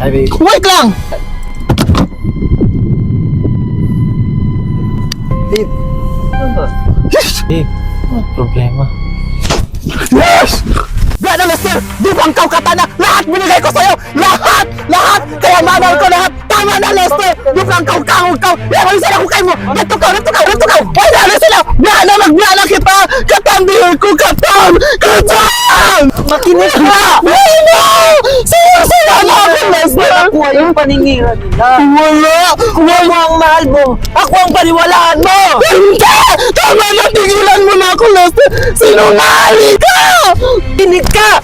Hi, babe. Wait lang! Babe. Ano ba? Babe, ano problema? Yes! Brother Lester, di ba ang katana? Lahat binigay ko sa'yo! Lahat! Lahat! Kaya manal ko lahat! Tama na, Lester! Di ba ang kau! Meron sila kung kayo mo! Dito ka! Wala na sila! Biyanan kita! Katambihir ko! Katan! Makinig ka! Wala! Sila na ako, Lester! Ako ay yung paningira nila. Wala! Kung mo ang mahal mo, ako ang paniwalaan mo! Hindi! Tama na! Tigilan mo na ako, Lester! Sinungaling ka! Tinig ka!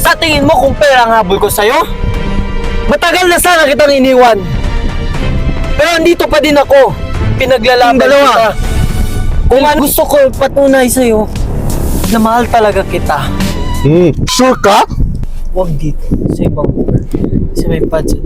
Sa tingin mo kung pera ang habol ko sa'yo? Matagal na sana kitang iniwan. Pero andito pa din ako. Pinaglalaban kita. Kung ano gusto ko patunay sa'yo, na mahal talaga kita. Sure ka? Huwag dito. Sa ibang lugar. Sa may budget.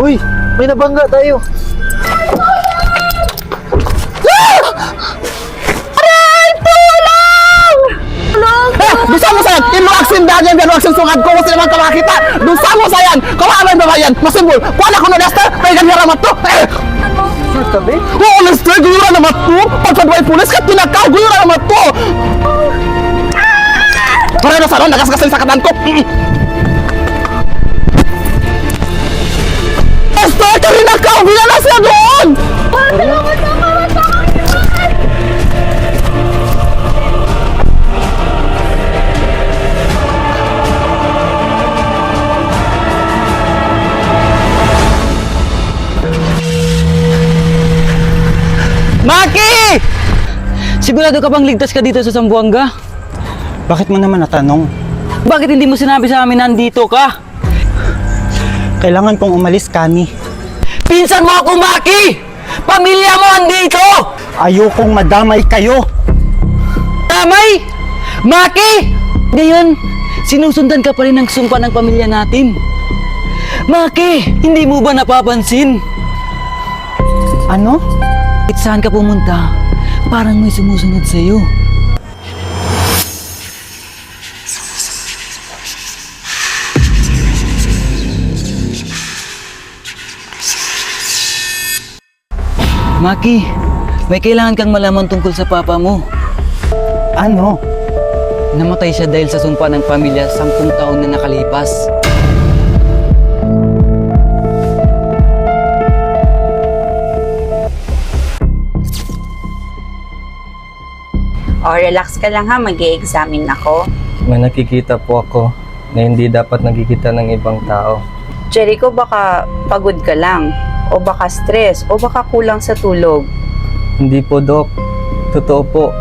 Uy! May nabangga tayo. Dusa mo sayan! Imo aksin dagyan pero aksin sungad ko kasi naman kamakita! Dusa mo sayan! Kawaman ba yan? Masimbol! Wala ko na Lester! May ganyan ramat to! Sure ka, babe? Oo, Lester! Guyura naman to! Pagpadway pulis ka tinakaw! Guyura naman to! Para na sa ron! Nagasgasin sa katan ko! Lester! Karinakaw! Gila na siya doon! Maki! Sigurado ka bang ligtas ka dito sa Zamboanga? Bakit mo naman natanong? Bakit hindi mo sinabi sa amin nandito ka? Kailangan kong umalis, Kani. Pinsan mo ako, Maki! Pamilya mo andito! Ayokong madamay kayo. Tamay! Maki! Ngayon, sinusundan ka pa rin ng sumpa ng pamilya natin. Maki, hindi mo ba napapansin? Ano? Kahit saan ka pumunta, parang may sumusunod sa'yo. Maki, may kailangan kang malaman tungkol sa papa mo. Ano? Namatay siya dahil sa sumpa ng pamilya 10 taon na nakalipas. O, relax ka lang ha, mag-i-examine ako. May nakikita po ako na hindi dapat nakikita ng ibang tao. Jericho, baka pagod ka lang, o baka stress, o baka kulang sa tulog. Hindi po, Dok. Totoo po.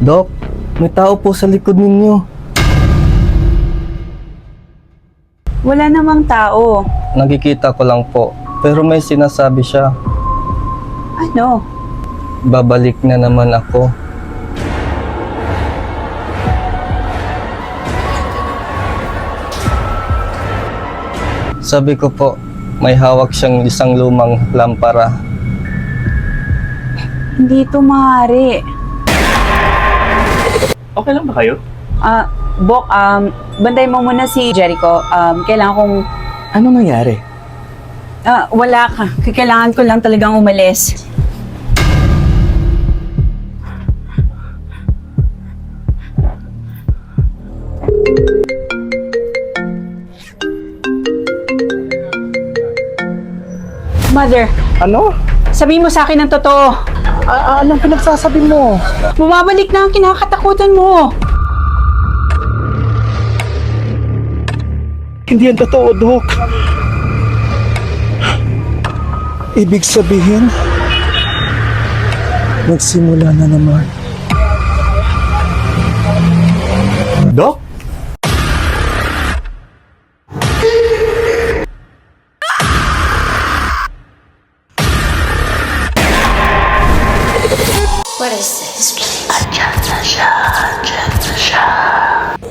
Dok, may tao po sa likod ninyo. Wala namang tao. Nakikita ko lang po. Pero may sinasabi siya. Ano? Babalik na naman ako. Sabi ko po, may hawak siyang isang lumang lampara. Hindi ito maaari. Okay lang ba kayo? Bok, bantay mo muna si Jericho. Kailangan kong... Ano nangyari? Wala ka. Kailangan ko lang talagang umalis. Mother, Ano? sabihin mo sa akin ang totoo. Anong pinagsasabi mo? Bumabalik na ang kinakatakutan mo. Hindi yan totoo, Dok. Ibig sabihin, nagsimula na naman. Dok? What is this?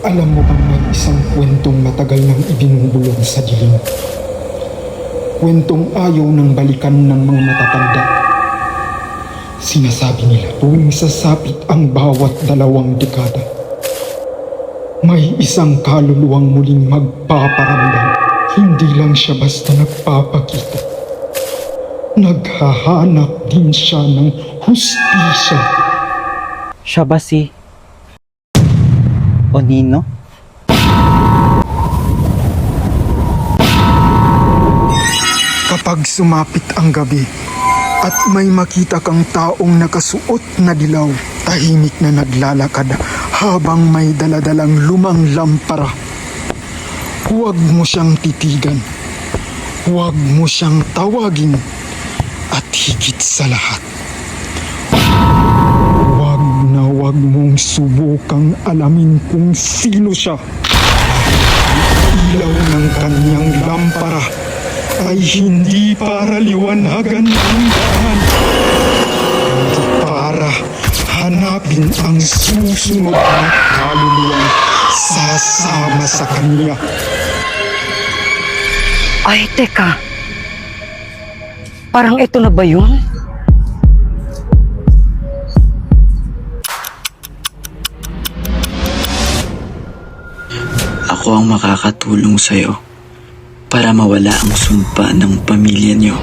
Alam mo bang may isang kwentong matagal nang ibinubulong sa dilim? Kwentong ayaw ng balikan ng mga matatanda. Sinasabi nila tuwing sasapit ang bawat 2 dekada, may isang kaluluwang muling magpaparamdam. Hindi lang siya basta nagpapakita. Naghahanap din siya ng hustisya. Siya ba si Onino? Kapag sumapit ang gabi at may makita kang taong nakasuot na dilaw, tahimik na naglalakad habang may daladalang lumang lampara, huwag mo siyang titigan. Huwag mo siyang tawagin. At higit sa lahat, huwag mong subukang alamin kung sino siya. Ilaw ng kanyang lampara ay hindi para liwanagan ang daan, kundi para hanapin ang susunod na kaluluwang sasama sa kanya. Ay, teka. Parang ito na ba yun? Ako ang makakatulong sa'yo para mawala ang sumpa ng pamilya niyo.